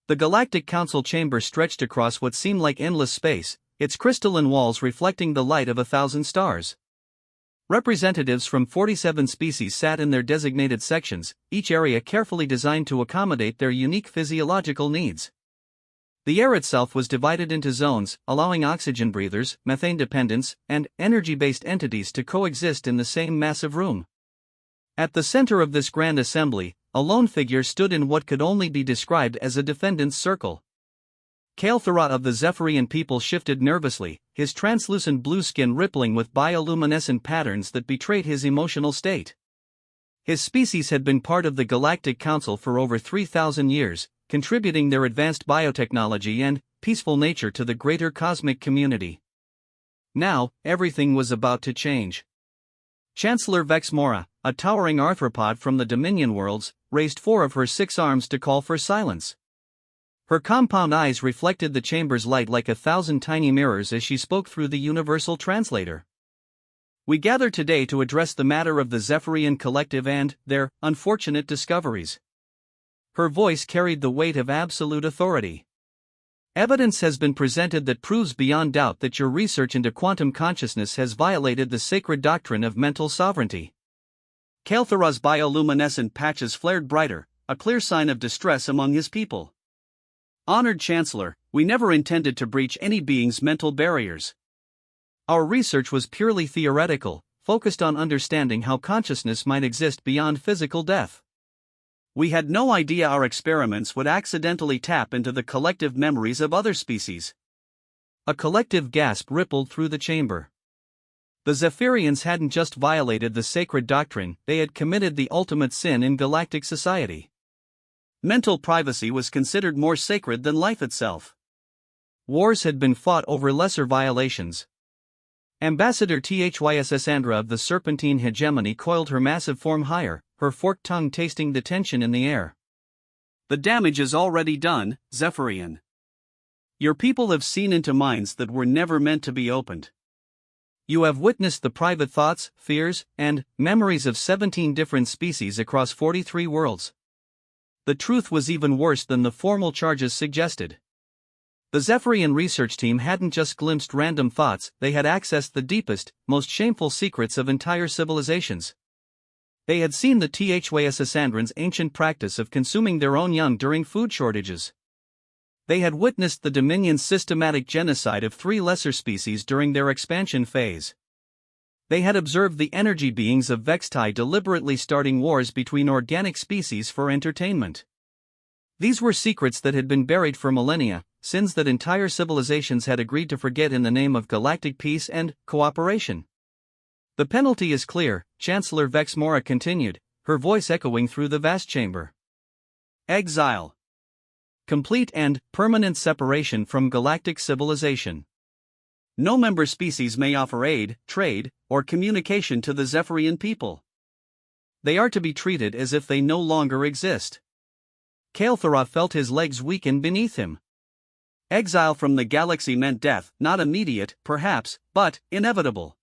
The Galactic Council chamber stretched across what seemed like endless space, its crystalline walls reflecting the light of 1,000 stars. Representatives from 47 species sat in their designated sections, each area carefully designed to accommodate their unique physiological needs. The air itself was divided into zones, allowing oxygen breathers, methane dependents, and energy-based entities to coexist in the same massive room. At the center of this grand assembly, a lone figure stood in what could only be described as a defendant's circle. Kael'thara of the Zephyrian people shifted nervously, his translucent blue skin rippling with bioluminescent patterns that betrayed his emotional state. His species had been part of the Galactic Council for over 3,000 years, contributing their advanced biotechnology and peaceful nature to the greater cosmic community. Now, everything was about to change. Chancellor Vexmora, a towering arthropod from the Dominion worlds, raised 4 of her 6 arms to call for silence. Her compound eyes reflected the chamber's light like 1,000 tiny mirrors as she spoke through the universal translator. We gather today to address the matter of the Zephyrian Collective and their unfortunate discoveries. Her voice carried the weight of absolute authority. Evidence has been presented that proves beyond doubt that your research into quantum consciousness has violated the sacred doctrine of mental sovereignty. Kael'thara's bioluminescent patches flared brighter, a clear sign of distress among his people. Honored Chancellor, we never intended to breach any being's mental barriers. Our research was purely theoretical, focused on understanding how consciousness might exist beyond physical death. We had no idea our experiments would accidentally tap into the collective memories of other species. A collective gasp rippled through the chamber. The Zephyrians hadn't just violated the sacred doctrine, they had committed the ultimate sin in galactic society. Mental privacy was considered more sacred than life itself. Wars had been fought over lesser violations. Ambassador Thysandra of the Serpentine hegemony coiled her massive form higher, her forked tongue tasting the tension in the air. The damage is already done, Zephyrian. Your people have seen into minds that were never meant to be opened. You have witnessed the private thoughts, fears, and memories of 17 different species across 43 worlds. The truth was even worse than the formal charges suggested. The Zephyrian research team hadn't just glimpsed random thoughts, they had accessed the deepest, most shameful secrets of entire civilizations. They had seen the Thysandran's ancient practice of consuming their own young during food shortages. They had witnessed the Dominion's systematic genocide of 3 lesser species during their expansion phase. They had observed the energy beings of Vextai deliberately starting wars between organic species for entertainment. These were secrets that had been buried for millennia, sins that entire civilizations had agreed to forget in the name of galactic peace and cooperation. The penalty is clear, Chancellor Vexmora continued, her voice echoing through the vast chamber. Exile. Complete and permanent separation from galactic civilization. No member species may offer aid, trade, or communication to the Zephyrian people. They are to be treated as if they no longer exist. Kael'thara felt his legs weaken beneath him. Exile from the galaxy meant death, not immediate, perhaps, but inevitable.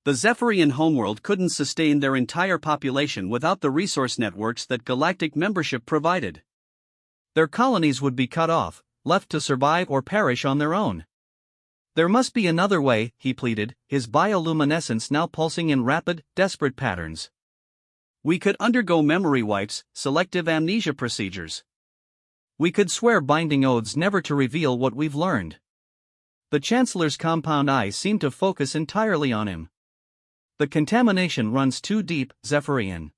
The Zephyrian homeworld couldn't sustain their entire population without the resource networks that galactic membership provided. Their colonies would be cut off, left to survive or perish on their own. There must be another way, he pleaded, his bioluminescence now pulsing in rapid, desperate patterns. We could undergo memory wipes, selective amnesia procedures. We could swear binding oaths never to reveal what we've learned. The Chancellor's compound eyes seemed to focus entirely on him. The contamination runs too deep, Zephyrian.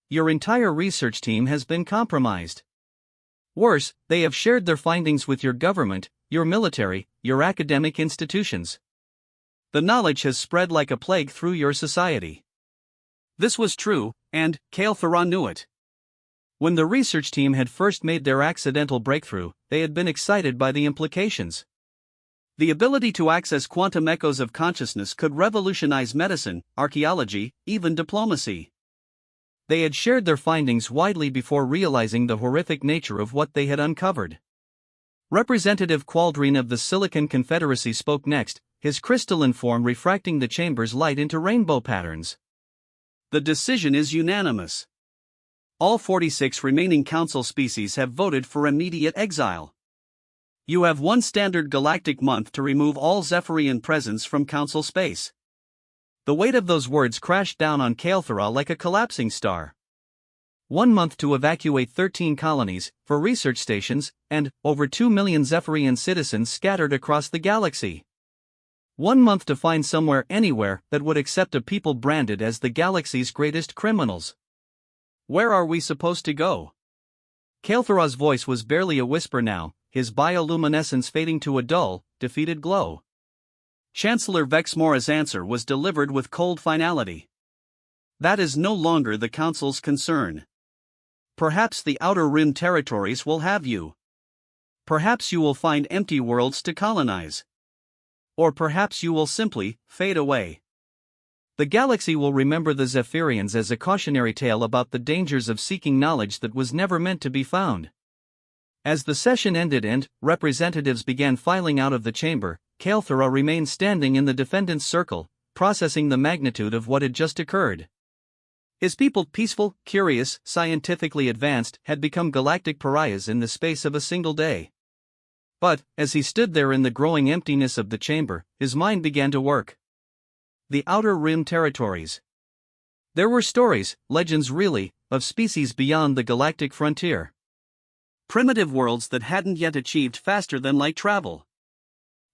Your entire research team has been compromised. Worse, they have shared their findings with your government, your military, your academic institutions. The knowledge has spread like a plague through your society. This was true, and Kael'thara knew it. When the research team had first made their accidental breakthrough, they had been excited by the implications. The ability to access quantum echoes of consciousness could revolutionize medicine, archaeology, even diplomacy. They had shared their findings widely before realizing the horrific nature of what they had uncovered. Representative Qualdrine of the Silicon Confederacy spoke next, his crystalline form refracting the chamber's light into rainbow patterns. The decision is unanimous. All 46 remaining Council species have voted for immediate exile. You have one standard galactic month to remove all Zephyrian presence from Council space. The weight of those words crashed down on Kael'thara like a collapsing star. 1 month to evacuate 13 colonies, for research stations, and over 2 million Zephyrian citizens scattered across the galaxy. 1 month to find somewhere anywhere that would accept a people branded as the galaxy's greatest criminals. Where are we supposed to go? Kael'thara's voice was barely a whisper now, his bioluminescence fading to a dull, defeated glow. Chancellor Vexmora's answer was delivered with cold finality. That is no longer the Council's concern. Perhaps the Outer Rim territories will have you. Perhaps you will find empty worlds to colonize. Or perhaps you will simply fade away. The galaxy will remember the Zephyrians as a cautionary tale about the dangers of seeking knowledge that was never meant to be found. As the session ended and representatives began filing out of the chamber, Kael'thara remained standing in the defendant's circle, processing the magnitude of what had just occurred. His people, peaceful, curious, scientifically advanced, had become galactic pariahs in the space of a single day. But, as he stood there in the growing emptiness of the chamber, his mind began to work. The Outer Rim territories. There were stories, legends really, of species beyond the galactic frontier. Primitive worlds that hadn't yet achieved faster-than-light travel.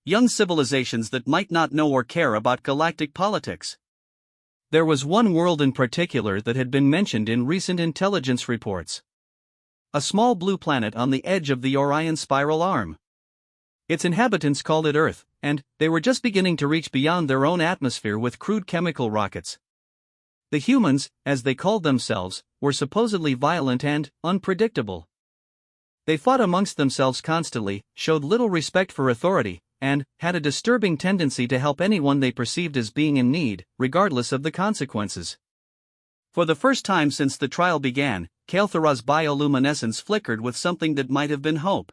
Young civilizations that might not know or care about galactic politics. There was one world in particular that had been mentioned in recent intelligence reports. A small blue planet on the edge of the Orion spiral arm. Its inhabitants called it Earth, and they were just beginning to reach beyond their own atmosphere with crude chemical rockets. The humans, as they called themselves, were supposedly violent and unpredictable. They fought amongst themselves constantly, showed little respect for authority, and had a disturbing tendency to help anyone they perceived as being in need, regardless of the consequences. For the first time since the trial began, Kael'thara's bioluminescence flickered with something that might have been hope.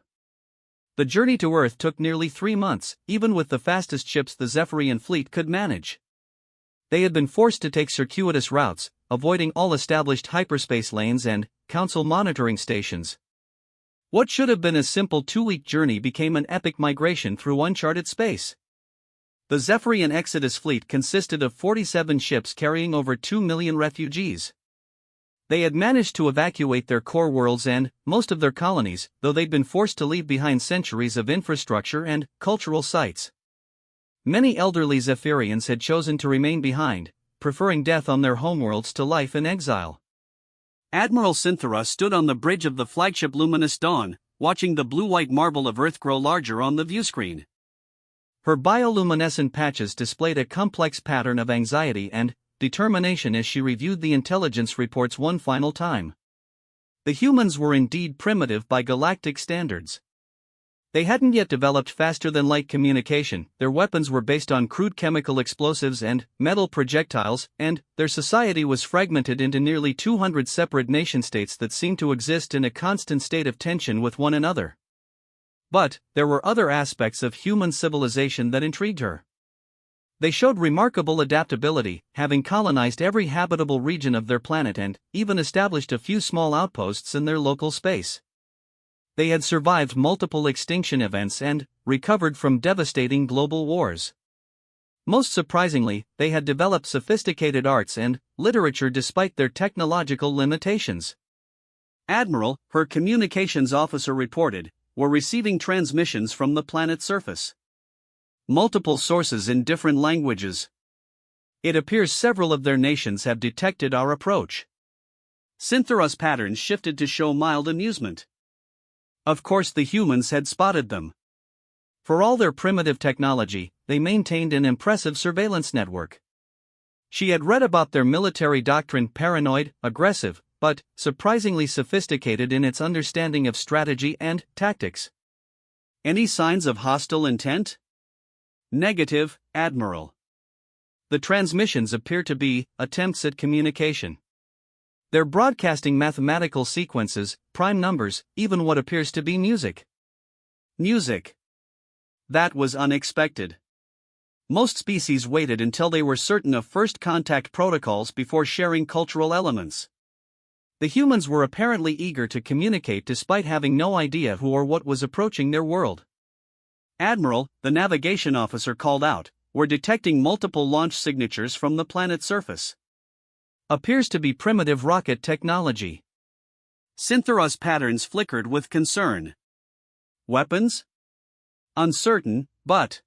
The journey to Earth took nearly 3 months, even with the fastest ships the Zephyrian fleet could manage. They had been forced to take circuitous routes, avoiding all established hyperspace lanes and Council monitoring stations. What should have been a simple 2-week journey became an epic migration through uncharted space. The Zephyrian Exodus fleet consisted of 47 ships carrying over 2 million refugees. They had managed to evacuate their core worlds and most of their colonies, though they'd been forced to leave behind centuries of infrastructure and cultural sites. Many elderly Zephyrians had chosen to remain behind, preferring death on their homeworlds to life in exile. Admiral Synthera stood on the bridge of the flagship Luminous Dawn, watching the blue-white marble of Earth grow larger on the viewscreen. Her bioluminescent patches displayed a complex pattern of anxiety and determination as she reviewed the intelligence reports one final time. The humans were indeed primitive by galactic standards. They hadn't yet developed faster-than-light communication, their weapons were based on crude chemical explosives and metal projectiles, and their society was fragmented into nearly 200 separate nation-states that seemed to exist in a constant state of tension with one another. But there were other aspects of human civilization that intrigued her. They showed remarkable adaptability, having colonized every habitable region of their planet and even established a few small outposts in their local space. They had survived multiple extinction events and recovered from devastating global wars. Most surprisingly, they had developed sophisticated arts and literature despite their technological limitations. Admiral, her communications officer reported, were receiving transmissions from the planet's surface. Multiple sources in different languages. It appears several of their nations have detected our approach. Synthera's patterns shifted to show mild amusement. Of course the humans had spotted them. For all their primitive technology, they maintained an impressive surveillance network. She had read about their military doctrine, paranoid, aggressive, but surprisingly sophisticated in its understanding of strategy and tactics. Any signs of hostile intent? Negative, Admiral. The transmissions appear to be attempts at communication. They're broadcasting mathematical sequences, prime numbers, even what appears to be music. Music. That was unexpected. Most species waited until they were certain of first contact protocols before sharing cultural elements. The humans were apparently eager to communicate despite having no idea who or what was approaching their world. "Admiral," the navigation officer called out, "we're detecting multiple launch signatures from the planet's surface. Appears to be primitive rocket technology." Synthera's patterns flickered with concern. "Weapons? Uncertain, but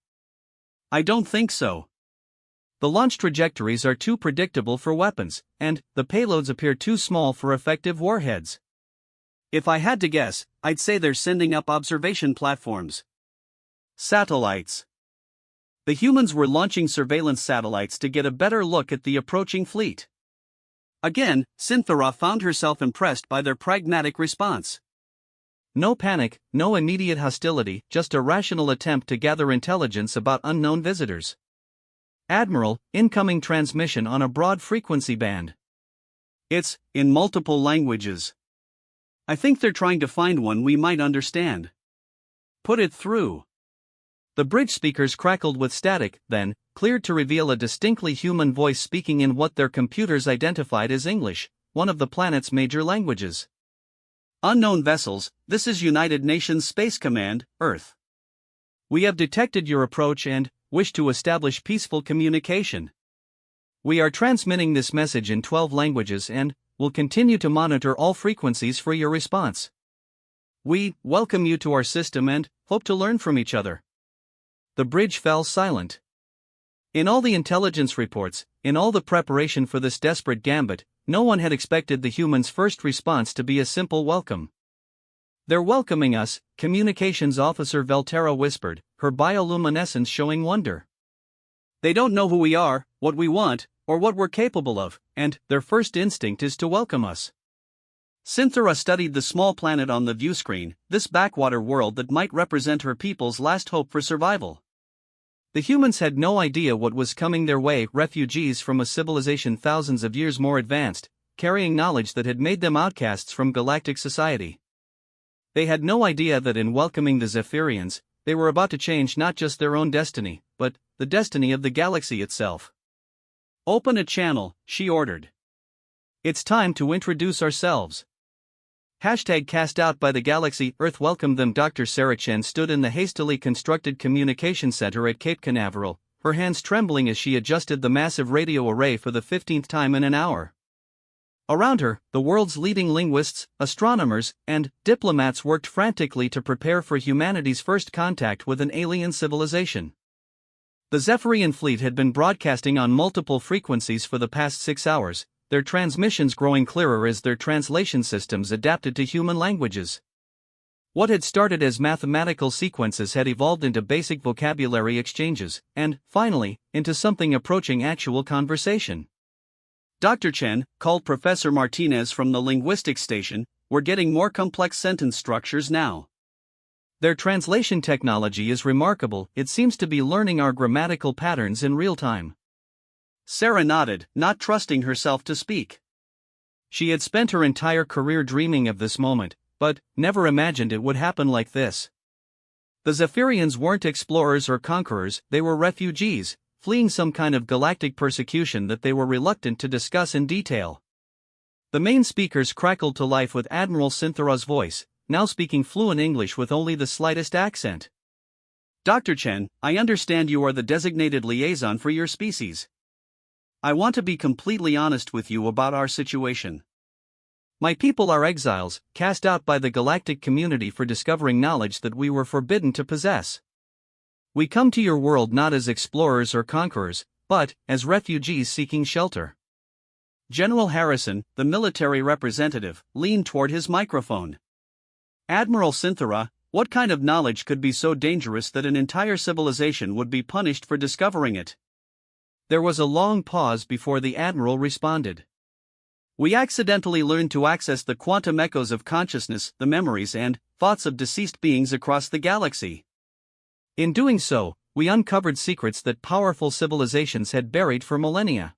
I don't think so. The launch trajectories are too predictable for weapons, and the payloads appear too small for effective warheads. If I had to guess, I'd say they're sending up observation platforms. Satellites." The humans were launching surveillance satellites to get a better look at the approaching fleet. Again, Synthera found herself impressed by their pragmatic response. No panic, no immediate hostility, just a rational attempt to gather intelligence about unknown visitors. "Admiral, incoming transmission on a broad frequency band. It's in multiple languages. I think they're trying to find one we might understand. Put it through." The bridge speakers crackled with static, then cleared to reveal a distinctly human voice speaking in what their computers identified as English, one of the planet's major languages. "Unknown vessels, this is United Nations Space Command, Earth. We have detected your approach and wish to establish peaceful communication. We are transmitting this message in 12 languages and will continue to monitor all frequencies for your response. We welcome you to our system and hope to learn from each other." The bridge fell silent. In all the intelligence reports, in all the preparation for this desperate gambit, no one had expected the humans' first response to be a simple welcome. "They're welcoming us," Communications Officer Velterra whispered, her bioluminescence showing wonder. "They don't know who we are, what we want, or what we're capable of, and their first instinct is to welcome us." Synthera studied the small planet on the viewscreen, this backwater world that might represent her people's last hope for survival. The humans had no idea what was coming their way, refugees from a civilization thousands of years more advanced, carrying knowledge that had made them outcasts from galactic society. They had no idea that in welcoming the Zephyrians, they were about to change not just their own destiny, but the destiny of the galaxy itself. "Open a channel," she ordered. "It's time to introduce ourselves." Hashtag cast out by the galaxy. Earth welcomed them. Dr. Sarah Chen stood in the hastily constructed communication center at Cape Canaveral, her hands trembling as she adjusted the massive radio array for the 15th time in an hour. Around her, the world's leading linguists, astronomers, and diplomats worked frantically to prepare for humanity's first contact with an alien civilization. The Zephyrian fleet had been broadcasting on multiple frequencies for the past 6 hours, their transmissions growing clearer as their translation systems adapted to human languages. What had started as mathematical sequences had evolved into basic vocabulary exchanges, and, finally, into something approaching actual conversation. "Dr. Chen," called Professor Martinez from the linguistics station, "we're getting more complex sentence structures now. Their translation technology is remarkable. It seems to be learning our grammatical patterns in real time." Sarah nodded, not trusting herself to speak. She had spent her entire career dreaming of this moment, but never imagined it would happen like this. The Zephyrians weren't explorers or conquerors, they were refugees, fleeing some kind of galactic persecution that they were reluctant to discuss in detail. The main speakers crackled to life with Admiral Synthera's voice, now speaking fluent English with only the slightest accent. "Dr. Chen, I understand you are the designated liaison for your species. I want to be completely honest with you about our situation. My people are exiles, cast out by the galactic community for discovering knowledge that we were forbidden to possess. We come to your world not as explorers or conquerors, but as refugees seeking shelter." General Harrison, the military representative, leaned toward his microphone. "Admiral Synthera, what kind of knowledge could be so dangerous that an entire civilization would be punished for discovering it?" There was a long pause before the Admiral responded. "We accidentally learned to access the quantum echoes of consciousness, the memories and thoughts of deceased beings across the galaxy. In doing so, we uncovered secrets that powerful civilizations had buried for millennia.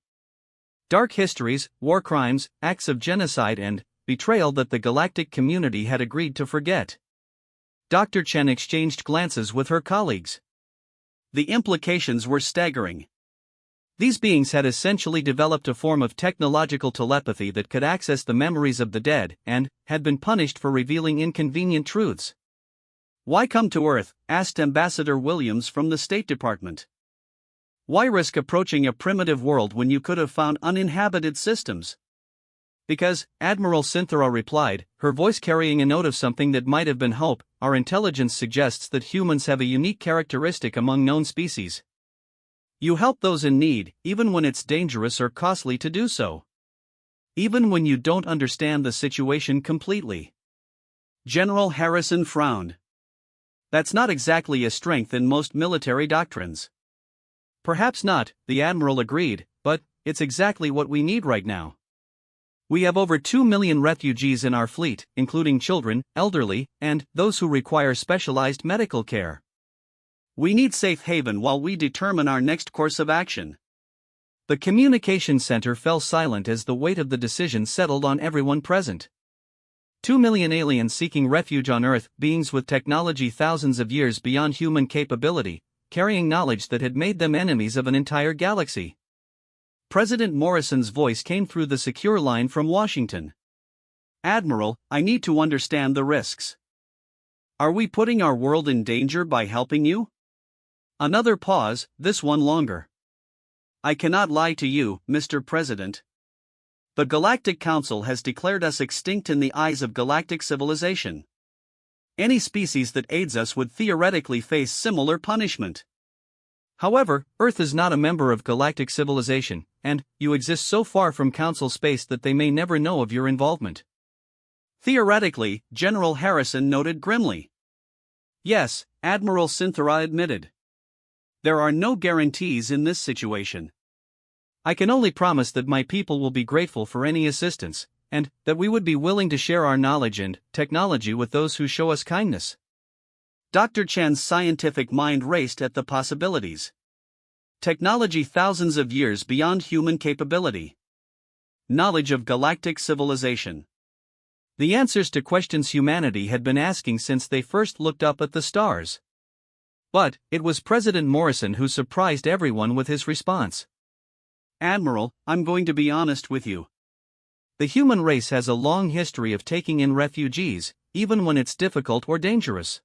Dark histories, war crimes, acts of genocide and betrayal that the galactic community had agreed to forget." Dr. Chen exchanged glances with her colleagues. The implications were staggering. These beings had essentially developed a form of technological telepathy that could access the memories of the dead and had been punished for revealing inconvenient truths. "Why come to Earth?" asked Ambassador Williams from the State Department. "Why risk approaching a primitive world when you could have found uninhabited systems?" "Because," Admiral Synthera replied, her voice carrying a note of something that might have been hope, "our intelligence suggests that humans have a unique characteristic among known species. You help those in need, even when it's dangerous or costly to do so. Even when you don't understand the situation completely." General Harrison frowned. "That's not exactly a strength in most military doctrines." "Perhaps not," the Admiral agreed, "but it's exactly what we need right now. We have over 2 million refugees in our fleet, including children, elderly, and those who require specialized medical care. We need safe haven while we determine our next course of action." The communication center fell silent as the weight of the decision settled on everyone present. 2 million aliens seeking refuge on Earth, beings with technology thousands of years beyond human capability, carrying knowledge that had made them enemies of an entire galaxy. President Morrison's voice came through the secure line from Washington. "Admiral, I need to understand the risks. Are we putting our world in danger by helping you?" Another pause, this one longer. "I cannot lie to you, Mr. President. The Galactic Council has declared us extinct in the eyes of galactic civilization. Any species that aids us would theoretically face similar punishment. However, Earth is not a member of galactic civilization, and you exist so far from Council space that they may never know of your involvement." "Theoretically," General Harrison noted grimly. "Yes," Admiral Synthera admitted. "There are no guarantees in this situation. I can only promise that my people will be grateful for any assistance, and that we would be willing to share our knowledge and technology with those who show us kindness." Dr. Chen's scientific mind raced at the possibilities. Technology thousands of years beyond human capability. Knowledge of galactic civilization. The answers to questions humanity had been asking since they first looked up at the stars. But it was President Morrison who surprised everyone with his response. "Admiral, I'm going to be honest with you. The human race has a long history of taking in refugees, even when it's difficult or dangerous.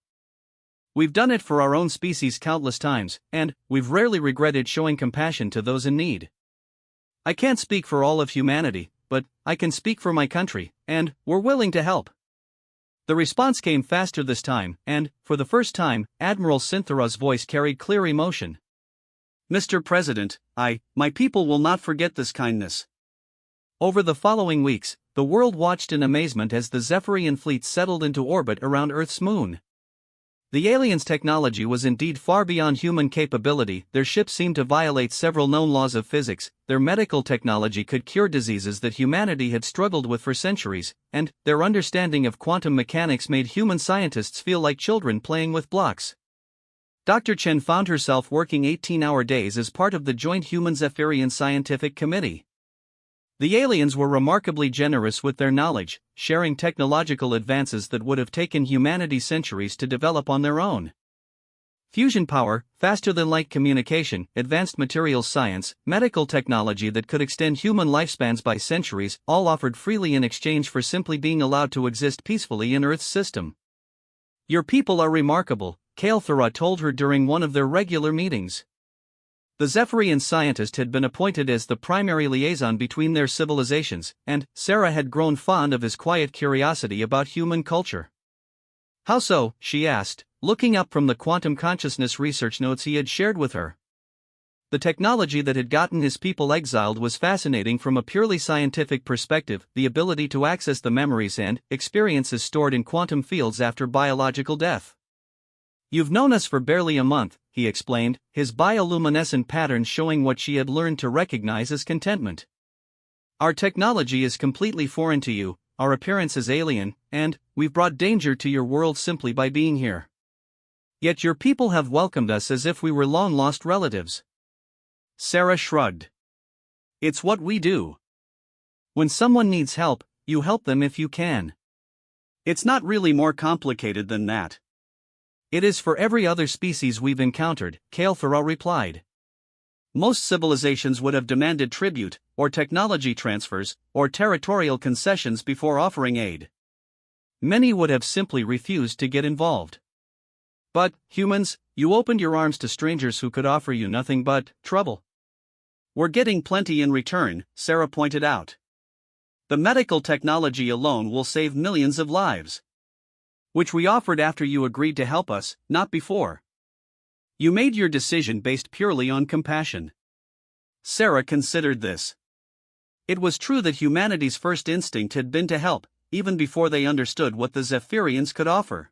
We've done it for our own species countless times, and we've rarely regretted showing compassion to those in need. I can't speak for all of humanity, but I can speak for my country, and we're willing to help." The response came faster this time, and, for the first time, Admiral Synthera's voice carried clear emotion. "Mr. President, my people will not forget this kindness." Over the following weeks, the world watched in amazement as the Zephyrian fleet settled into orbit around Earth's moon. The aliens' technology was indeed far beyond human capability. Their ships seemed to violate several known laws of physics, their medical technology could cure diseases that humanity had struggled with for centuries, and their understanding of quantum mechanics made human scientists feel like children playing with blocks. Dr. Chen found herself working 18-hour days as part of the joint Human-Zephyrian Scientific Committee. The aliens were remarkably generous with their knowledge, sharing technological advances that would have taken humanity centuries to develop on their own. Fusion power, faster-than-light communication, advanced materials science, medical technology that could extend human lifespans by centuries, all offered freely in exchange for simply being allowed to exist peacefully in Earth's system. "Your people are remarkable," Kael'thera told her during one of their regular meetings. The Zephyrian scientist had been appointed as the primary liaison between their civilizations, and Sarah had grown fond of his quiet curiosity about human culture. "How so?" she asked, looking up from the quantum consciousness research notes he had shared with her. The technology that had gotten his people exiled was fascinating from a purely scientific perspective, the ability to access the memories and experiences stored in quantum fields after biological death. "You've known us for barely a month," he explained, his bioluminescent pattern showing what she had learned to recognize as contentment. "Our technology is completely foreign to you, our appearance is alien, and we've brought danger to your world simply by being here. Yet your people have welcomed us as if we were long-lost relatives." Sarah shrugged. "It's what we do. When someone needs help, you help them if you can. It's not really more complicated than that." "It is for every other species we've encountered," Kael'thera replied. Most civilizations would have demanded tribute, or technology transfers, or territorial concessions before offering aid. Many would have simply refused to get involved. But, humans, you opened your arms to strangers who could offer you nothing but trouble. We're getting plenty in return, Sarah pointed out. The medical technology alone will save millions of lives. Which we offered after you agreed to help us, not before. You made your decision based purely on compassion. Sarah considered this. It was true that humanity's first instinct had been to help, even before they understood what the Zephyrians could offer.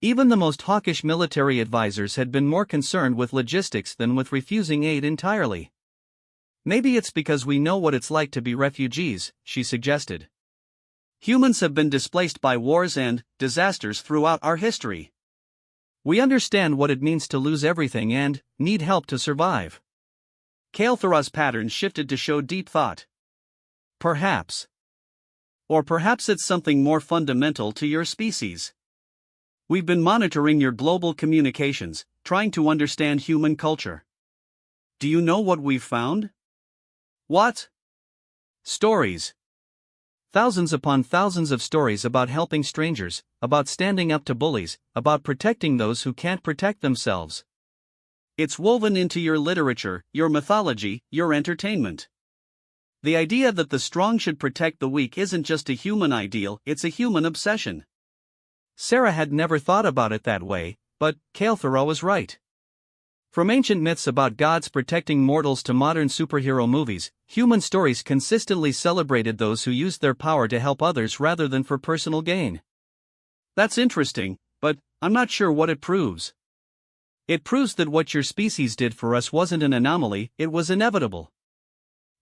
Even the most hawkish military advisors had been more concerned with logistics than with refusing aid entirely. Maybe it's because we know what it's like to be refugees, she suggested. Humans have been displaced by wars and disasters throughout our history. We understand what it means to lose everything and need help to survive. Kael'Thara's pattern shifted to show deep thought. Perhaps. Or perhaps it's something more fundamental to your species. We've been monitoring your global communications, trying to understand human culture. Do you know what we've found? What? Stories. Thousands upon thousands of stories about helping strangers, about standing up to bullies, about protecting those who can't protect themselves. It's woven into your literature, your mythology, your entertainment. The idea that the strong should protect the weak isn't just a human ideal, it's a human obsession. Sarah had never thought about it that way, but Kael'Thara was right. From ancient myths about gods protecting mortals to modern superhero movies, human stories consistently celebrated those who used their power to help others rather than for personal gain. That's interesting, but I'm not sure what it proves. It proves that what your species did for us wasn't an anomaly, it was inevitable.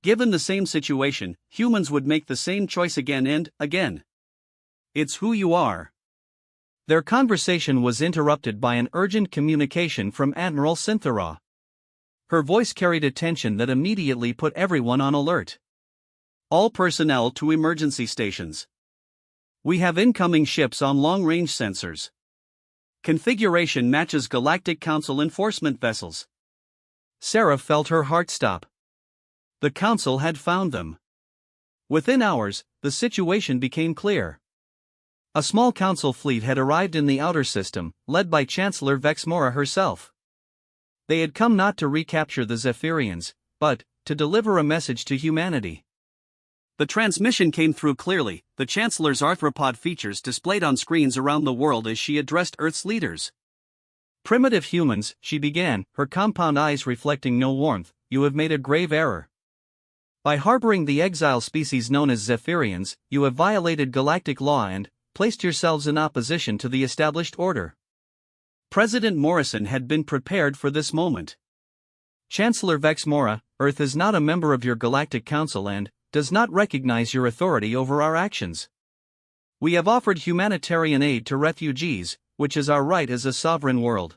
Given the same situation, humans would make the same choice again and again. It's who you are. Their conversation was interrupted by an urgent communication from Admiral Synthara. Her voice carried a tension that immediately put everyone on alert. All personnel to emergency stations. We have incoming ships on long-range sensors. Configuration matches Galactic Council enforcement vessels. Sarah felt her heart stop. The Council had found them. Within hours, the situation became clear. A small Council fleet had arrived in the outer system, led by Chancellor Vexmora herself. They had come not to recapture the Zephyrians, but to deliver a message to humanity. The transmission came through clearly, the Chancellor's arthropod features displayed on screens around the world as she addressed Earth's leaders. Primitive humans, she began, her compound eyes reflecting no warmth, you have made a grave error. By harboring the exile species known as Zephyrians, you have violated galactic law and placed yourselves in opposition to the established order. President Morrison had been prepared for this moment. Chancellor Vexmora, Earth is not a member of your Galactic Council and does not recognize your authority over our actions. We have offered humanitarian aid to refugees, which is our right as a sovereign world.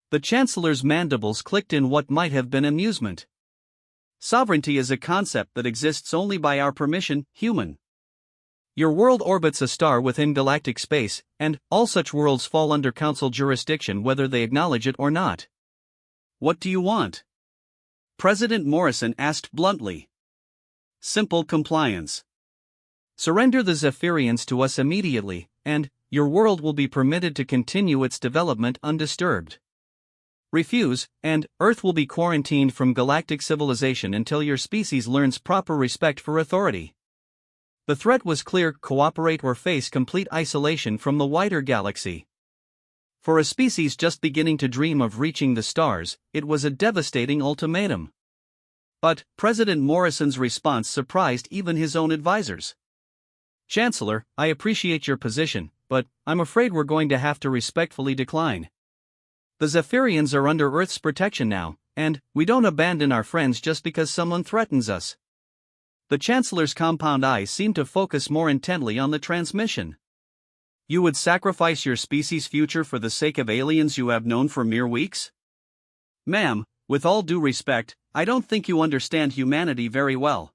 The Chancellor's mandibles clicked in what might have been amusement. Sovereignty is a concept that exists only by our permission, human. Your world orbits a star within galactic space, and all such worlds fall under Council jurisdiction whether they acknowledge it or not. What do you want? President Morrison asked bluntly. Simple compliance. Surrender the Zephyrians to us immediately, and your world will be permitted to continue its development undisturbed. Refuse, and Earth will be quarantined from galactic civilization until your species learns proper respect for authority. The threat was clear: cooperate or face complete isolation from the wider galaxy. For a species just beginning to dream of reaching the stars, it was a devastating ultimatum. But President Morrison's response surprised even his own advisors. Chancellor, I appreciate your position, but I'm afraid we're going to have to respectfully decline. The Zephyrians are under Earth's protection now, and we don't abandon our friends just because someone threatens us. The Chancellor's compound eyes seemed to focus more intently on the transmission. You would sacrifice your species' future for the sake of aliens you have known for mere weeks? Ma'am, with all due respect, I don't think you understand humanity very well.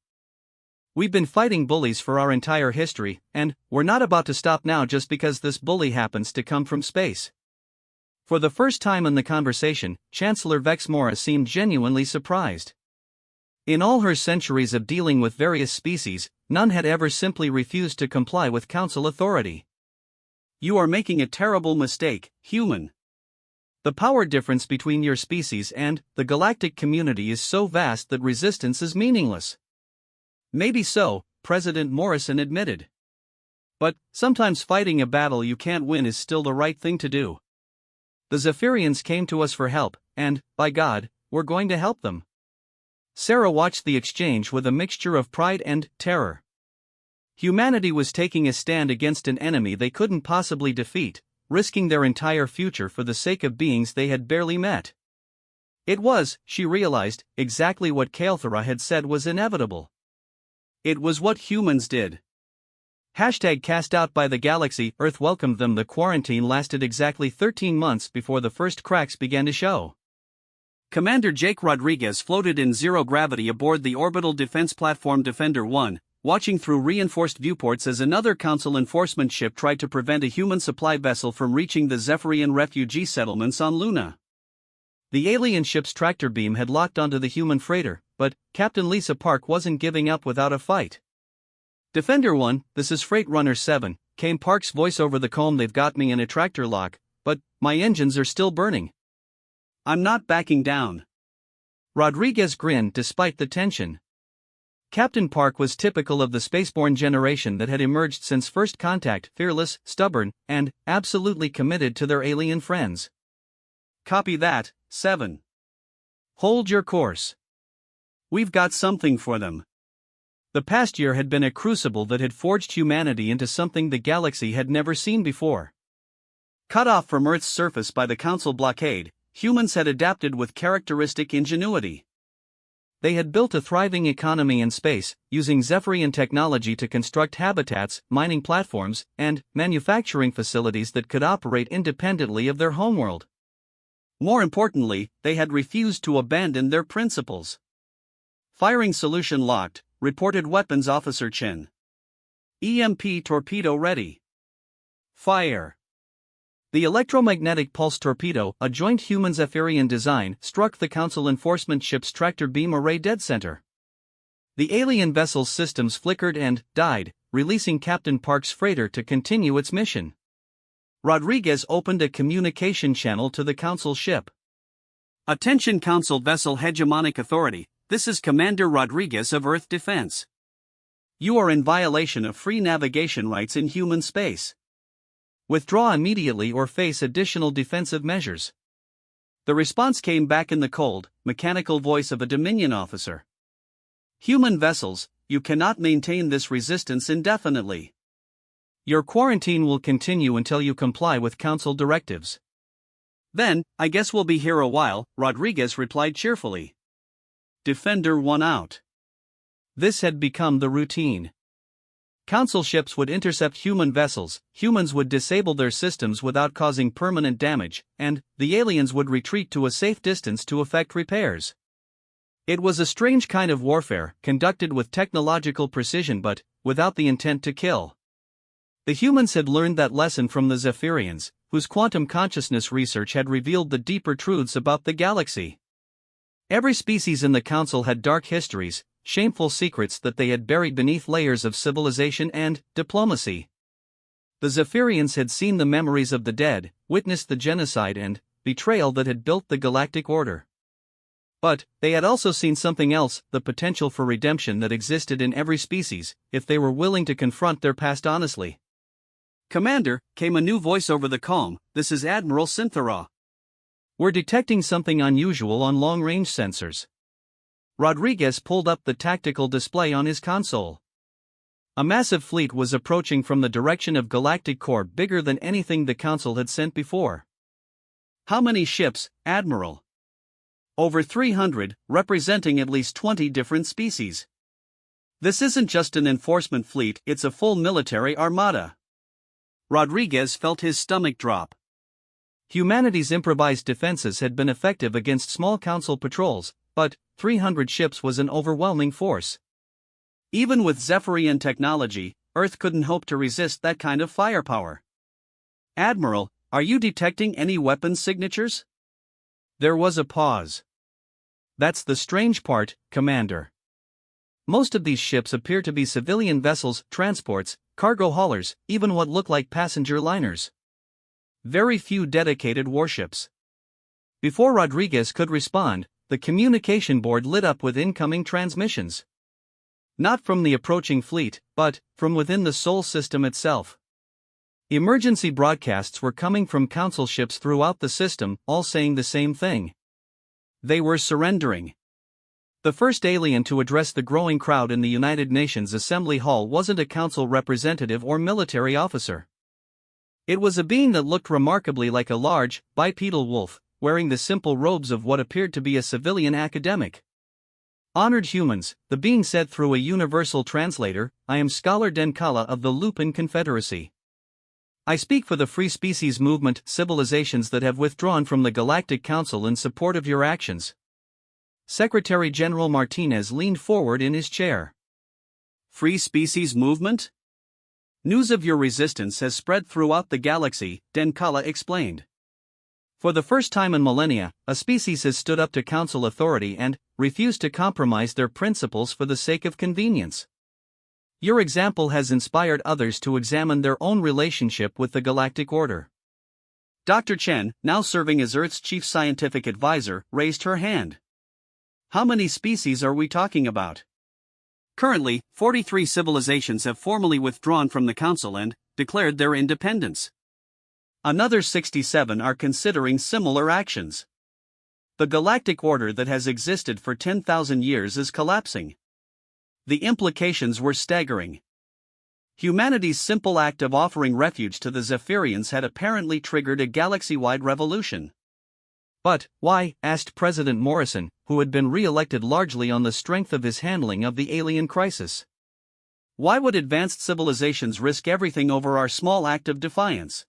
We've been fighting bullies for our entire history, and we're not about to stop now just because this bully happens to come from space. For the first time in the conversation, Chancellor Vexmora seemed genuinely surprised. In all her centuries of dealing with various species, none had ever simply refused to comply with council authority. You are making a terrible mistake, human. The power difference between your species and the galactic community is so vast that resistance is meaningless. Maybe so, President Morrison admitted. But sometimes fighting a battle you can't win is still the right thing to do. The Zephyrians came to us for help, and, by God, we're going to help them. Sarah watched the exchange with a mixture of pride and terror. Humanity was taking a stand against an enemy they couldn't possibly defeat, risking their entire future for the sake of beings they had barely met. It was, she realized, exactly what Kael'thara had said was inevitable. It was what humans did. Cast out by the galaxy, Earth welcomed them. The quarantine lasted exactly 13 months before the first cracks began to show. Commander Jake Rodriguez floated in zero gravity aboard the orbital defense platform Defender 1, watching through reinforced viewports as another Council enforcement ship tried to prevent a human supply vessel from reaching the Zephyrian refugee settlements on Luna. The alien ship's tractor beam had locked onto the human freighter, but Captain Lisa Park wasn't giving up without a fight. Defender 1, this is Freight Runner 7, came Park's voice over the comm. They've got me in a tractor lock, but my engines are still burning. I'm not backing down. Rodriguez grinned despite the tension. Captain Park was typical of the spaceborne generation that had emerged since first contact, fearless, stubborn, and absolutely committed to their alien friends. Copy that, 7. Hold your course. We've got something for them. The past year had been a crucible that had forged humanity into something the galaxy had never seen before. Cut off from Earth's surface by the Council blockade, humans had adapted with characteristic ingenuity. They had built a thriving economy in space, using Zephyrian technology to construct habitats, mining platforms, and manufacturing facilities that could operate independently of their homeworld. More importantly, they had refused to abandon their principles. Firing solution locked, reported Weapons Officer Chen. EMP torpedo ready. Fire. The electromagnetic pulse torpedo, a joint human-Zephyrian design, struck the Council enforcement ship's tractor beam array dead center. The alien vessel's systems flickered and died, releasing Captain Park's freighter to continue its mission. Rodriguez opened a communication channel to the Council ship. Attention Council Vessel Hegemonic Authority, this is Commander Rodriguez of Earth Defense. You are in violation of free navigation rights in human space. Withdraw immediately or face additional defensive measures. The response came back in the cold, mechanical voice of a Dominion officer. Human vessels, you cannot maintain this resistance indefinitely. Your quarantine will continue until you comply with Council directives. Then, I guess we'll be here a while, Rodriguez replied cheerfully. Defender 1 out. This had become the routine. Council ships would intercept human vessels, humans would disable their systems without causing permanent damage, and the aliens would retreat to a safe distance to effect repairs. It was a strange kind of warfare, conducted with technological precision but without the intent to kill. The humans had learned that lesson from the Zephyrians, whose quantum consciousness research had revealed the deeper truths about the galaxy. Every species in the Council had dark histories, shameful secrets that they had buried beneath layers of civilization and diplomacy. The Zephyrians had seen the memories of the dead, witnessed the genocide and betrayal that had built the galactic order. But they had also seen something else, the potential for redemption that existed in every species, if they were willing to confront their past honestly. Commander, came a new voice over the comm, this is Admiral Synthara. We're detecting something unusual on long-range sensors. Rodriguez pulled up the tactical display on his console. A massive fleet was approaching from the direction of Galactic Core, bigger than anything the Council had sent before. How many ships, Admiral? Over 300, representing at least 20 different species. This isn't just an enforcement fleet, it's a full military armada. Rodriguez felt his stomach drop. Humanity's improvised defenses had been effective against small Council patrols, but 300 ships was an overwhelming force. Even with Zephyrian technology, Earth couldn't hope to resist that kind of firepower. Admiral, are you detecting any weapons signatures? There was a pause. That's the strange part, Commander. Most of these ships appear to be civilian vessels, transports, cargo haulers, even what look like passenger liners. Very few dedicated warships. Before Rodriguez could respond, the communication board lit up with incoming transmissions. Not from the approaching fleet, but from within the Sol system itself. Emergency broadcasts were coming from Council ships throughout the system, all saying the same thing. They were surrendering. The first alien to address the growing crowd in the United Nations Assembly Hall wasn't a Council representative or military officer. It was a being that looked remarkably like a large, bipedal wolf, wearing the simple robes of what appeared to be a civilian academic. Honored humans, the being said through a universal translator, I am Scholar Denkala of the Lupin Confederacy. I speak for the Free Species Movement, civilizations that have withdrawn from the Galactic Council in support of your actions. Secretary General Martinez leaned forward in his chair. Free Species Movement? News of your resistance has spread throughout the galaxy, Denkala explained. For the first time in millennia, a species has stood up to Council authority and refused to compromise their principles for the sake of convenience. Your example has inspired others to examine their own relationship with the Galactic Order. Dr. Chen, now serving as Earth's chief scientific advisor, raised her hand. How many species are we talking about? Currently, 43 civilizations have formally withdrawn from the Council and declared their independence. Another 67 are considering similar actions. The galactic order that has existed for 10,000 years is collapsing. The implications were staggering. Humanity's simple act of offering refuge to the Zephyrians had apparently triggered a galaxy-wide revolution. But why? Asked President Morrison, who had been re-elected largely on the strength of his handling of the alien crisis. Why would advanced civilizations risk everything over our small act of defiance?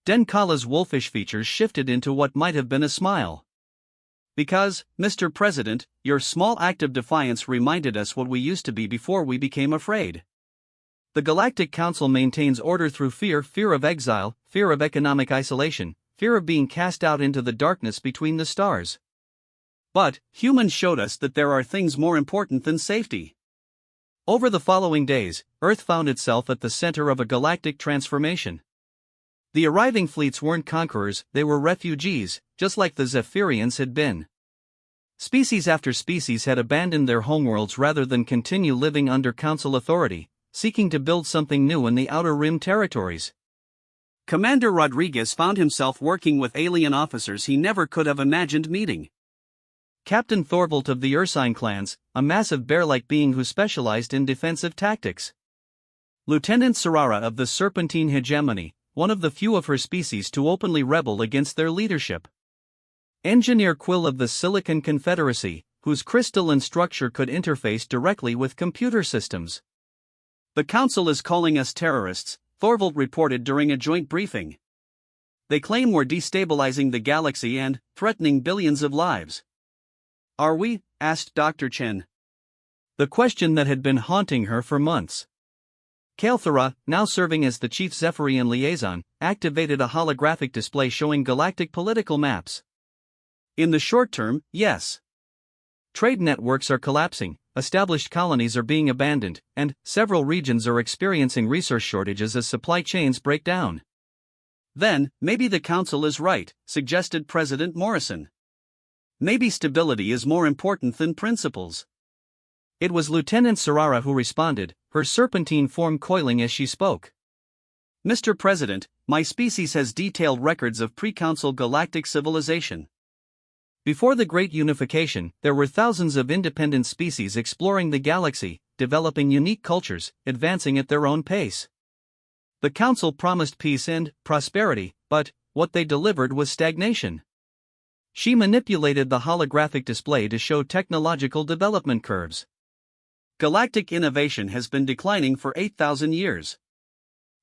Denkala's wolfish features shifted into what might have been a smile. Because, Mr. President, your small act of defiance reminded us what we used to be before we became afraid. The Galactic Council maintains order through fear, fear of exile, fear of economic isolation, fear of being cast out into the darkness between the stars. But humans showed us that there are things more important than safety. Over the following days, Earth found itself at the center of a galactic transformation. The arriving fleets weren't conquerors, they were refugees, just like the Zephyrians had been. Species after species had abandoned their homeworlds rather than continue living under Council authority, seeking to build something new in the Outer Rim territories. Commander Rodriguez found himself working with alien officers he never could have imagined meeting. Captain Thorvald of the Ursine clans, a massive bear-like being who specialized in defensive tactics. Lieutenant Sarara of the Serpentine hegemony, one of the few of her species to openly rebel against their leadership. Engineer Quill of the Silicon Confederacy, whose crystalline structure could interface directly with computer systems. The Council is calling us terrorists, Thorvald reported during a joint briefing. They claim we're destabilizing the galaxy and threatening billions of lives. Are we? Asked Dr. Chen. The question that had been haunting her for months. Kael'thara, now serving as the chief Zephyrian liaison, activated a holographic display showing galactic political maps. In the short term, yes. Trade networks are collapsing, established colonies are being abandoned, and several regions are experiencing resource shortages as supply chains break down. Then, maybe the Council is right, suggested President Morrison. Maybe stability is more important than principles. It was Lieutenant Sarara who responded, her serpentine form coiling as she spoke. Mr. President, my species has detailed records of pre-Council galactic civilization. Before the Great Unification, there were thousands of independent species exploring the galaxy, developing unique cultures, advancing at their own pace. The Council promised peace and prosperity, but what they delivered was stagnation. She manipulated the holographic display to show technological development curves. Galactic innovation has been declining for 8,000 years.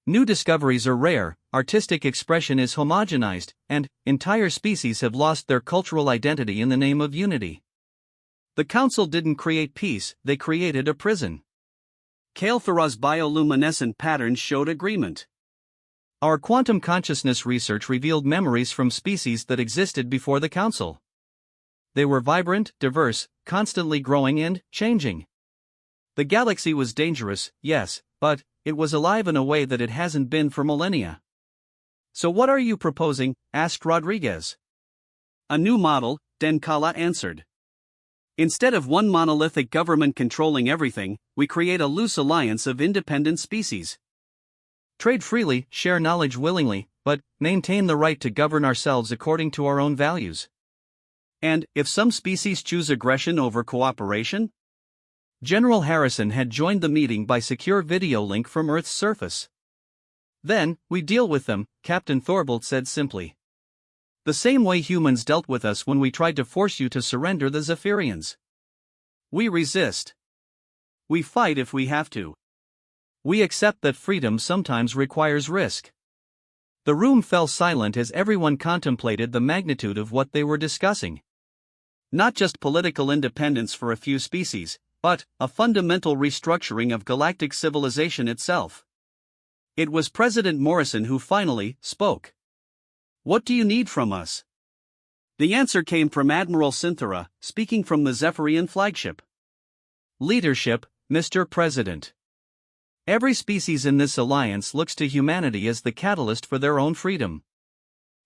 New discoveries are rare, artistic expression is homogenized, and entire species have lost their cultural identity in the name of unity. The Council didn't create peace, they created a prison. Kael'thara's bioluminescent patterns showed agreement. Our quantum consciousness research revealed memories from species that existed before the Council. They were vibrant, diverse, constantly growing and changing. The galaxy was dangerous, yes, but it was alive in a way that it hasn't been for millennia. So what are you proposing? Asked Rodriguez. A new model, Denkala answered. Instead of one monolithic government controlling everything, we create a loose alliance of independent species. Trade freely, share knowledge willingly, but maintain the right to govern ourselves according to our own values. And if some species choose aggression over cooperation? General Harrison had joined the meeting by secure video link from Earth's surface. Then, we deal with them, Captain Thorbold said simply. The same way humans dealt with us when we tried to force you to surrender the Zephyrians. We resist. We fight if we have to. We accept that freedom sometimes requires risk. The room fell silent as everyone contemplated the magnitude of what they were discussing. Not just political independence for a few species, but a fundamental restructuring of galactic civilization itself. It was President Morrison who finally spoke. What do you need from us? The answer came from Admiral Synthera, speaking from the Zephyrian flagship. Leadership, Mr. President. Every species in this alliance looks to humanity as the catalyst for their own freedom.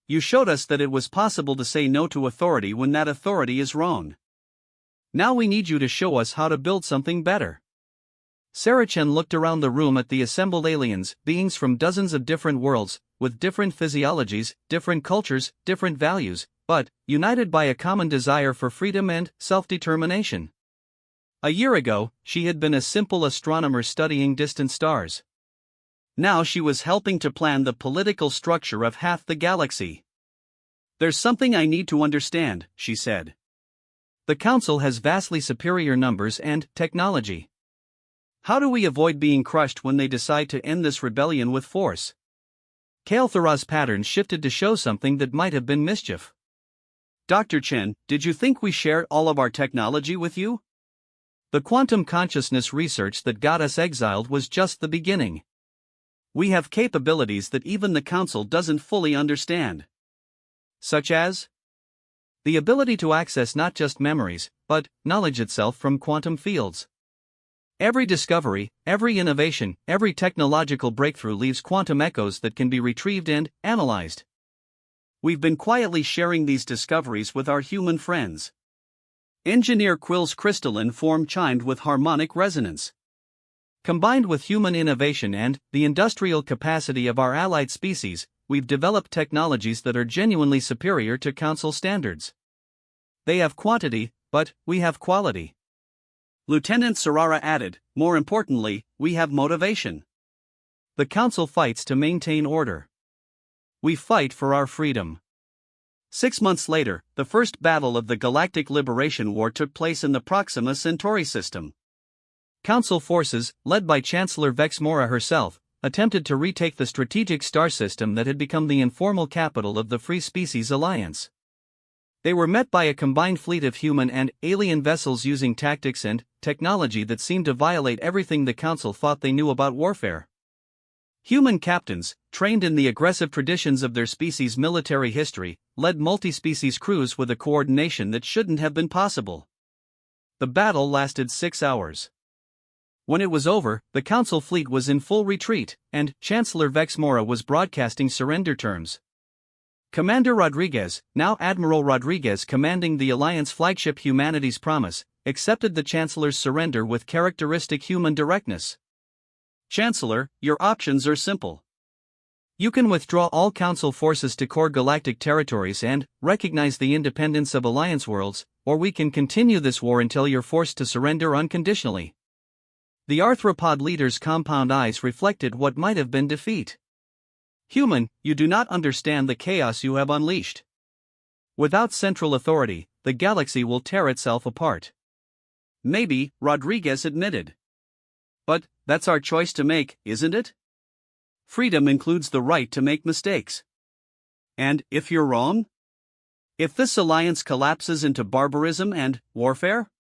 You showed us that it was possible to say no to authority when that authority is wrong. Now we need you to show us how to build something better. Saracen looked around the room at the assembled aliens, beings from dozens of different worlds, with different physiologies, different cultures, different values, but united by a common desire for freedom and self-determination. A year ago, she had been a simple astronomer studying distant stars. Now she was helping to plan the political structure of half the galaxy. There's something I need to understand, she said. The Council has vastly superior numbers and technology. How do we avoid being crushed when they decide to end this rebellion with force? Kael'Thara's pattern shifted to show something that might have been mischief. Dr. Chen, did you think we shared all of our technology with you? The quantum consciousness research that got us exiled was just the beginning. We have capabilities that even the Council doesn't fully understand. Such as? The ability to access not just memories, but knowledge itself from quantum fields. Every discovery, every innovation, every technological breakthrough leaves quantum echoes that can be retrieved and analyzed. We've been quietly sharing these discoveries with our human friends. Engineer Quill's crystalline form chimed with harmonic resonance. Combined with human innovation and the industrial capacity of our allied species, we've developed technologies that are genuinely superior to Council standards. They have quantity, but we have quality. Lieutenant Sarara added, more importantly, we have motivation. The Council fights to maintain order. We fight for our freedom. 6 months later, the first battle of the Galactic Liberation War took place in the Proxima Centauri system. Council forces, led by Chancellor Vex Mora herself, attempted to retake the strategic star system that had become the informal capital of the Free Species Alliance. They were met by a combined fleet of human and alien vessels using tactics and technology that seemed to violate everything the Council thought they knew about warfare. Human captains, trained in the aggressive traditions of their species' military history, led multi-species crews with a coordination that shouldn't have been possible. The battle lasted 6 hours. When it was over, the Council fleet was in full retreat, and Chancellor Vex Mora was broadcasting surrender terms. Commander Rodriguez, now Admiral Rodriguez commanding the Alliance flagship Humanity's Promise, accepted the Chancellor's surrender with characteristic human directness. Chancellor, your options are simple. You can withdraw all Council forces to core galactic territories and recognize the independence of Alliance worlds, or we can continue this war until you're forced to surrender unconditionally. The arthropod leader's compound eyes reflected what might have been defeat. Human, you do not understand the chaos you have unleashed. Without central authority, the galaxy will tear itself apart. Maybe, Rodriguez admitted. But that's our choice to make, isn't it? Freedom includes the right to make mistakes. And if you're wrong? If this alliance collapses into barbarism and warfare?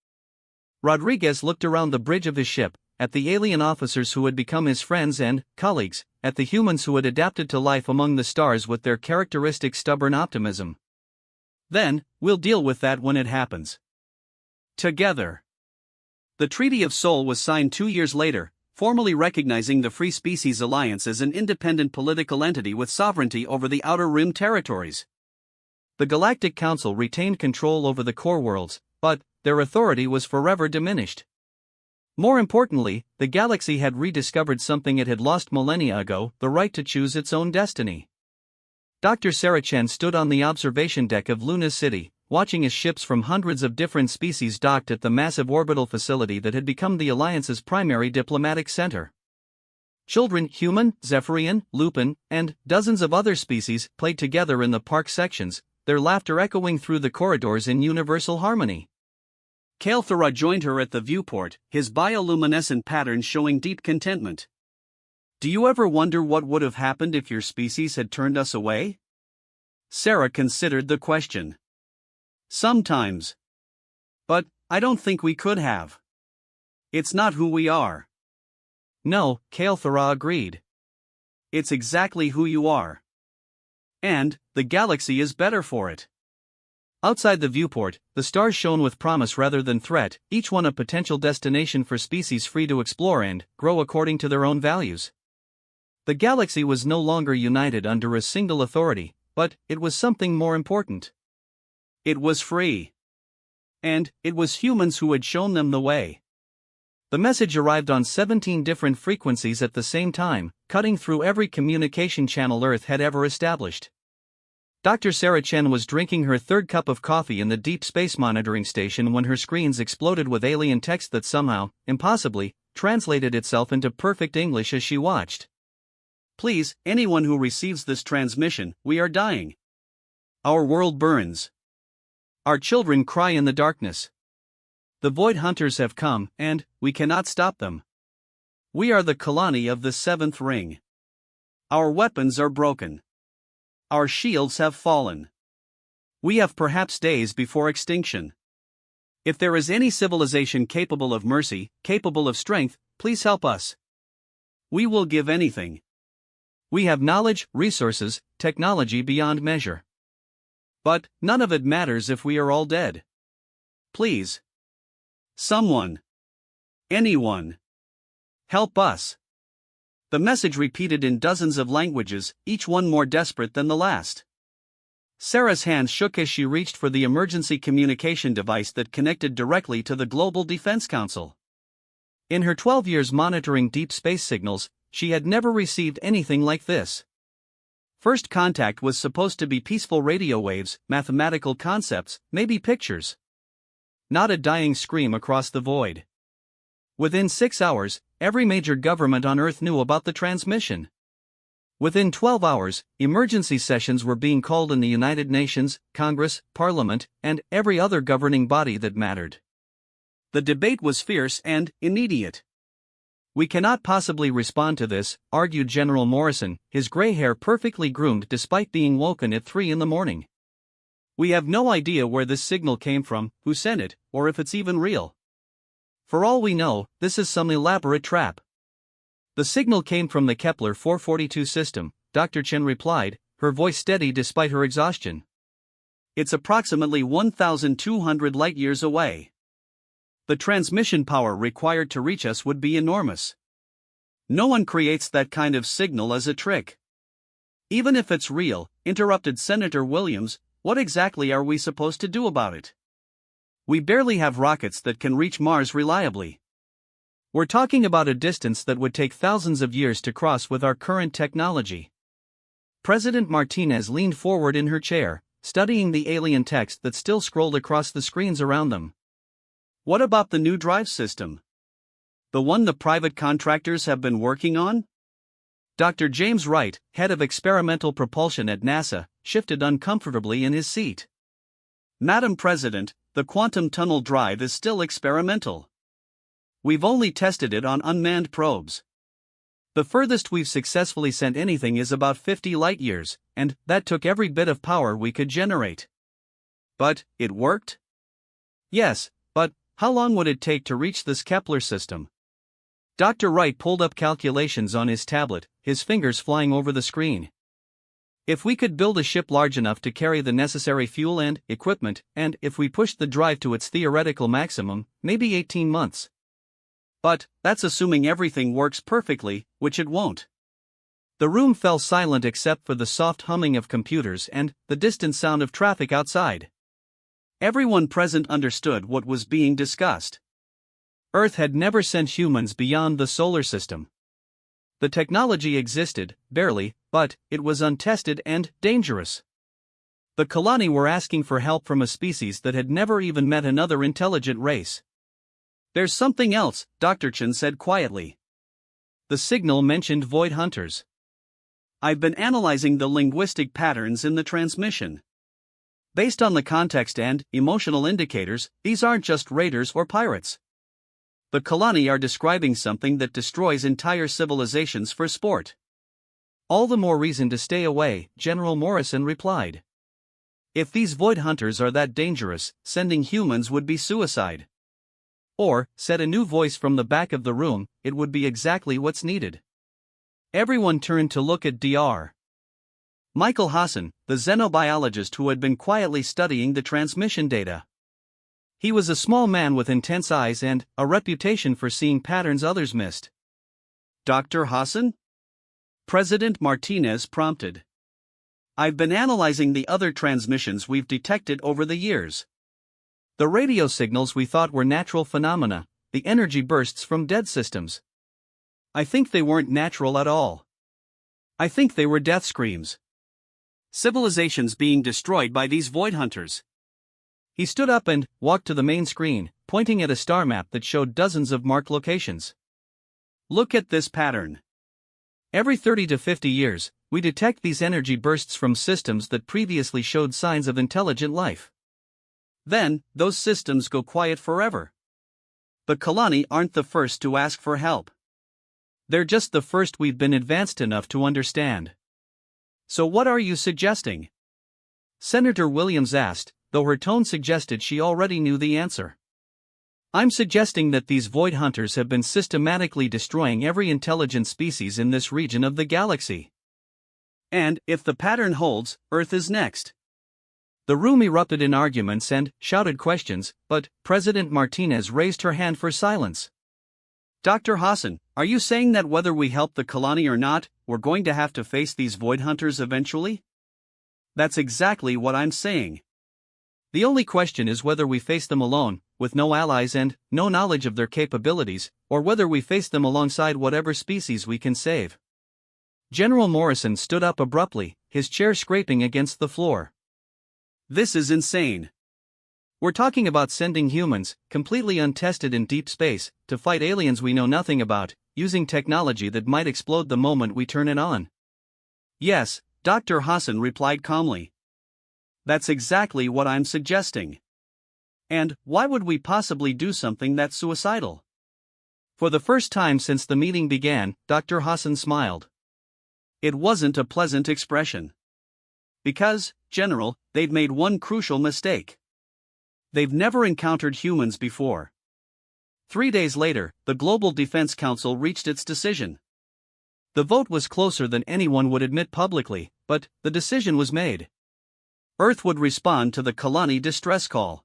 Rodriguez looked around the bridge of his ship, at the alien officers who had become his friends and colleagues, at the humans who had adapted to life among the stars with their characteristic stubborn optimism. Then, we'll deal with that when it happens. Together. The Treaty of Seoul was signed 2 years later, formally recognizing the Free Species Alliance as an independent political entity with sovereignty over the Outer Rim territories. The Galactic Council retained control over the core worlds, but their authority was forever diminished. More importantly, the galaxy had rediscovered something it had lost millennia ago: the right to choose its own destiny. Dr. Sarah Chen stood on the observation deck of Luna's city, watching as ships from hundreds of different species docked at the massive orbital facility that had become the Alliance's primary diplomatic center. Children, human, Zephyrian, Lupin, and dozens of other species played together in the park sections, their laughter echoing through the corridors in universal harmony. Kael'thara joined her at the viewport, his bioluminescent pattern showing deep contentment. "Do you ever wonder what would have happened if your species had turned us away?" Sarah considered the question. "Sometimes. But I don't think we could have. It's not who we are." "No," Kael'thara agreed. "It's exactly who you are. And the galaxy is better for it." Outside the viewport, the stars shone with promise rather than threat, each one a potential destination for species free to explore and grow according to their own values. The galaxy was no longer united under a single authority, but it was something more important. It was free. And it was humans who had shown them the way. The message arrived on 17 different frequencies at the same time, cutting through every communication channel Earth had ever established. Dr. Sarah Chen was drinking her third cup of coffee in the deep space monitoring station when her screens exploded with alien text that somehow, impossibly, translated itself into perfect English as she watched. "Please, anyone who receives this transmission, we are dying. Our world burns. Our children cry in the darkness. The Void Hunters have come, and we cannot stop them. We are the colony of the Seventh Ring. Our weapons are broken. Our shields have fallen. We have perhaps days before extinction. If there is any civilization capable of mercy, capable of strength, please help us. We will give anything. We have knowledge, resources, technology beyond measure. But none of it matters if we are all dead. Please. Someone. Anyone. Help us." The message repeated in dozens of languages, each one more desperate than the last. Sarah's hand shook as she reached for the emergency communication device that connected directly to the Global Defense Council. In her 12 years monitoring deep space signals, she had never received anything like this. First contact was supposed to be peaceful radio waves, mathematical concepts, maybe pictures. Not a dying scream across the void. Within 6 hours, every major government on Earth knew about the transmission. Within 12 hours, emergency sessions were being called in the United Nations, Congress, Parliament, and every other governing body that mattered. The debate was fierce and immediate. "We cannot possibly respond to this," argued General Morrison, his gray hair perfectly groomed despite being woken at 3 in the morning. "We have no idea where this signal came from, who sent it, or if it's even real. For all we know, this is some elaborate trap." "The signal came from the Kepler 442 system," Dr. Chen replied, her voice steady despite her exhaustion. "It's approximately 1,200 light-years away. The transmission power required to reach us would be enormous. No one creates that kind of signal as a trick." "Even if it's real," interrupted Senator Williams, "what exactly are we supposed to do about it? We barely have rockets that can reach Mars reliably. We're talking about a distance that would take thousands of years to cross with our current technology." President Martinez leaned forward in her chair, studying the alien text that still scrolled across the screens around them. "What about the new drive system? The one the private contractors have been working on?" Dr. James Wright, head of experimental propulsion at NASA, shifted uncomfortably in his seat. "Madam President, the quantum tunnel drive is still experimental. We've only tested it on unmanned probes. The furthest we've successfully sent anything is about 50 light-years, and that took every bit of power we could generate." "But it worked?" "Yes, but how long would it take to reach this Kepler system?" Dr. Wright pulled up calculations on his tablet, his fingers flying over the screen. If we could build a ship large enough to carry the necessary fuel and equipment, and if we pushed the drive to its theoretical maximum, maybe 18 months. But that's assuming everything works perfectly, which it won't. The room fell silent except for the soft humming of computers and the distant sound of traffic outside. Everyone present understood what was being discussed. Earth had never sent humans beyond the solar system. The technology existed, barely, but it was untested and dangerous. The Kalani were asking for help from a species that had never even met another intelligent race. There's something else, Dr. Chen said quietly. The signal mentioned void hunters. I've been analyzing the linguistic patterns in the transmission. Based on the context and emotional indicators, these aren't just raiders or pirates. The Kalani are describing something that destroys entire civilizations for sport. All the more reason to stay away, General Morrison replied. If these void hunters are that dangerous, sending humans would be suicide. Or, said a new voice from the back of the room, it would be exactly what's needed. Everyone turned to look at Dr. Michael Hassan, the xenobiologist who had been quietly studying the transmission data. He was a small man with intense eyes and a reputation for seeing patterns others missed. Dr. Hassan? President Martinez prompted. I've been analyzing the other transmissions we've detected over the years. The radio signals we thought were natural phenomena, the energy bursts from dead systems. I think they weren't natural at all. I think they were death screams. Civilizations being destroyed by these void hunters. He stood up and walked to the main screen, pointing at a star map that showed dozens of marked locations. Look at this pattern. Every 30 to 50 years, we detect these energy bursts from systems that previously showed signs of intelligent life. Then, those systems go quiet forever. The Kalani aren't the first to ask for help. They're just the first we've been advanced enough to understand. So what are you suggesting? Senator Williams asked, though her tone suggested she already knew the answer. I'm suggesting that these void hunters have been systematically destroying every intelligent species in this region of the galaxy. And, if the pattern holds, Earth is next. The room erupted in arguments and shouted questions, but President Martinez raised her hand for silence. Dr. Hassan, are you saying that whether we help the Kalani or not, we're going to have to face these void hunters eventually? That's exactly what I'm saying. The only question is whether we face them alone, with no allies and no knowledge of their capabilities, or whether we face them alongside whatever species we can save. General Morrison stood up abruptly, his chair scraping against the floor. This is insane. We're talking about sending humans, completely untested in deep space, to fight aliens we know nothing about, using technology that might explode the moment we turn it on. Yes, Dr. Hassan replied calmly. That's exactly what I'm suggesting. And why would we possibly do something that's suicidal? For the first time since the meeting began, Dr. Hassan smiled. It wasn't a pleasant expression. Because, General, they've made one crucial mistake. They've never encountered humans before. 3 days later, the Global Defense Council reached its decision. The vote was closer than anyone would admit publicly, but the decision was made. Earth would respond to the Kalani distress call.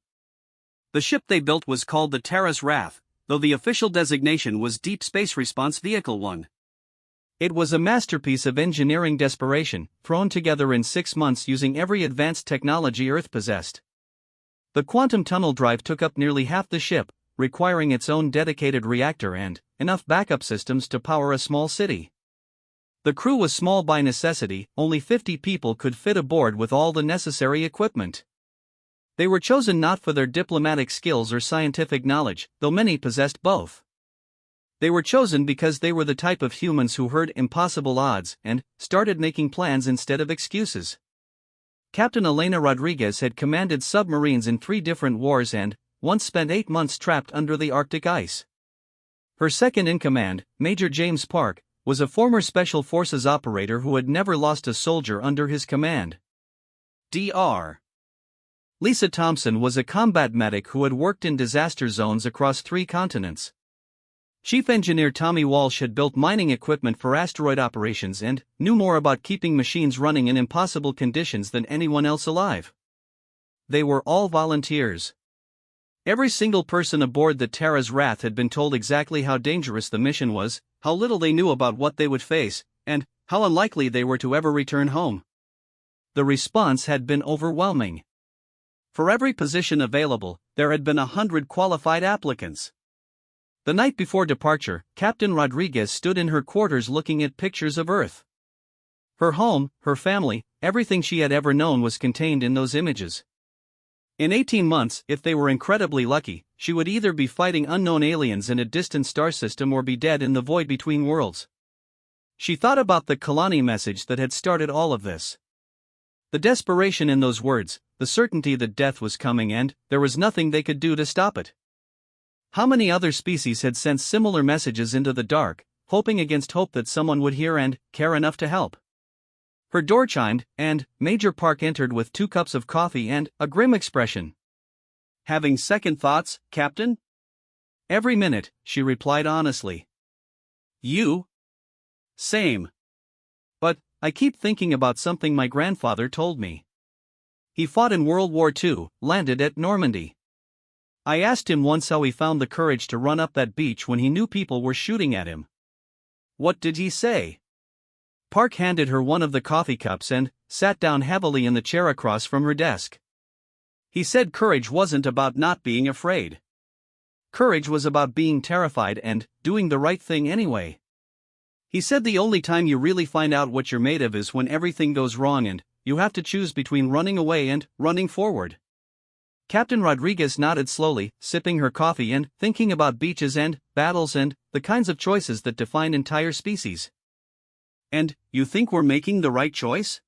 The ship they built was called the Terra's Wrath, though the official designation was Deep Space Response Vehicle 1. It was a masterpiece of engineering desperation, thrown together in 6 months using every advanced technology Earth possessed. The quantum tunnel drive took up nearly half the ship, requiring its own dedicated reactor and enough backup systems to power a small city. The crew was small by necessity, only 50 people could fit aboard with all the necessary equipment. They were chosen not for their diplomatic skills or scientific knowledge, though many possessed both. They were chosen because they were the type of humans who heard impossible odds and started making plans instead of excuses. Captain Elena Rodriguez had commanded submarines in 3 different wars and once spent 8 months trapped under the Arctic ice. Her second in command, Major James Park, was a former Special Forces operator who had never lost a soldier under his command. Dr. Lisa Thompson was a combat medic who had worked in disaster zones across 3 continents. Chief Engineer Tommy Walsh had built mining equipment for asteroid operations and knew more about keeping machines running in impossible conditions than anyone else alive. They were all volunteers. Every single person aboard the Terra's Wrath had been told exactly how dangerous the mission was, how little they knew about what they would face, and how unlikely they were to ever return home. The response had been overwhelming. For every position available, there had been 100 qualified applicants. The night before departure, Captain Rodriguez stood in her quarters looking at pictures of Earth. Her home, her family, everything she had ever known was contained in those images. In 18 months, if they were incredibly lucky, she would either be fighting unknown aliens in a distant star system or be dead in the void between worlds. She thought about the Kalani message that had started all of this. The desperation in those words, the certainty that death was coming and there was nothing they could do to stop it. How many other species had sent similar messages into the dark, hoping against hope that someone would hear and care enough to help? Her door chimed, and Major Park entered with 2 cups of coffee and a grim expression. "Having second thoughts, Captain?" "Every minute," she replied honestly. "You?" "Same. But I keep thinking about something my grandfather told me. He fought in World War II, landed at Normandy. I asked him once how he found the courage to run up that beach when he knew people were shooting at him." "What did he say?" Park handed her one of the coffee cups and sat down heavily in the chair across from her desk. "He said courage wasn't about not being afraid. Courage was about being terrified and doing the right thing anyway. He said the only time you really find out what you're made of is when everything goes wrong and you have to choose between running away and running forward." Captain Rodriguez nodded slowly, sipping her coffee and thinking about beaches and battles and the kinds of choices that define entire species. "And you think we're making the right choice?"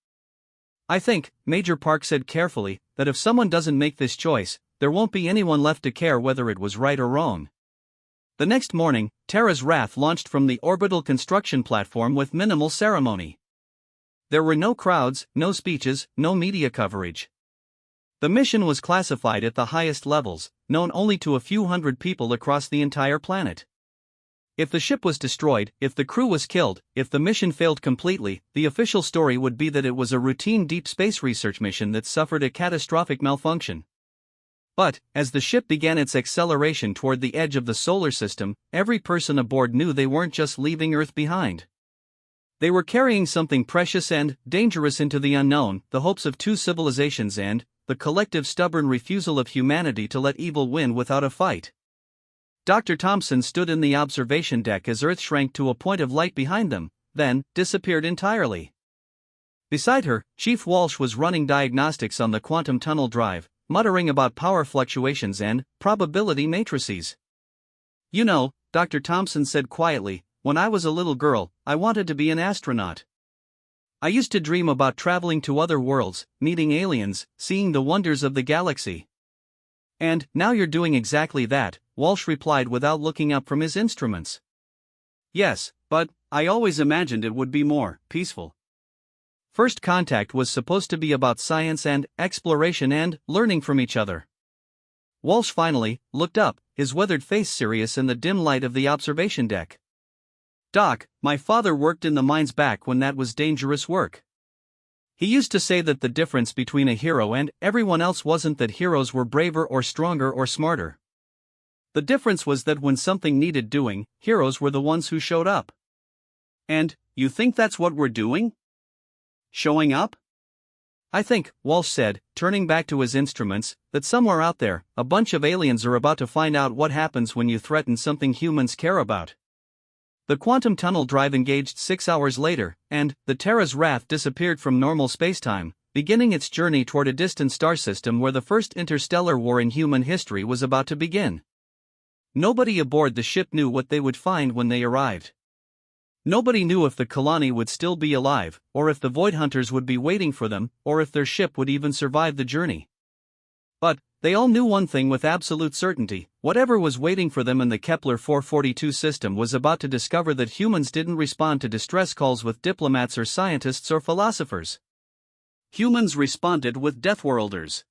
"I think," Major Park said carefully, "that if someone doesn't make this choice, there won't be anyone left to care whether it was right or wrong." The next morning, Terra's Wrath launched from the orbital construction platform with minimal ceremony. There were no crowds, no speeches, no media coverage. The mission was classified at the highest levels, known only to a few hundred people across the entire planet. If the ship was destroyed, if the crew was killed, if the mission failed completely, the official story would be that it was a routine deep space research mission that suffered a catastrophic malfunction. But, as the ship began its acceleration toward the edge of the solar system, every person aboard knew they weren't just leaving Earth behind. They were carrying something precious and dangerous into the unknown, the hopes of 2 civilizations and the collective stubborn refusal of humanity to let evil win without a fight. Dr. Thompson stood in the observation deck as Earth shrank to a point of light behind them, then disappeared entirely. Beside her, Chief Walsh was running diagnostics on the quantum tunnel drive, muttering about power fluctuations and probability matrices. "You know," Dr. Thompson said quietly, "when I was a little girl, I wanted to be an astronaut. I used to dream about traveling to other worlds, meeting aliens, seeing the wonders of the galaxy." "And now you're doing exactly that," Walsh replied without looking up from his instruments. "Yes, but I always imagined it would be more peaceful. First contact was supposed to be about science and exploration and learning from each other." Walsh finally looked up, his weathered face serious in the dim light of the observation deck. "Doc, my father worked in the mines back when that was dangerous work. He used to say that the difference between a hero and everyone else wasn't that heroes were braver or stronger or smarter. The difference was that when something needed doing, heroes were the ones who showed up." "And you think that's what we're doing? Showing up?" "I think," Walsh said, turning back to his instruments, "that somewhere out there, a bunch of aliens are about to find out what happens when you threaten something humans care about." The quantum tunnel drive engaged 6 hours later, and the Terra's Wrath disappeared from normal spacetime, beginning its journey toward a distant star system where the first interstellar war in human history was about to begin. Nobody aboard the ship knew what they would find when they arrived. Nobody knew if the Kalani would still be alive, or if the Void Hunters would be waiting for them, or if their ship would even survive the journey. But they all knew one thing with absolute certainty: whatever was waiting for them in the Kepler 442 system was about to discover that humans didn't respond to distress calls with diplomats or scientists or philosophers. Humans responded with Deathworlders.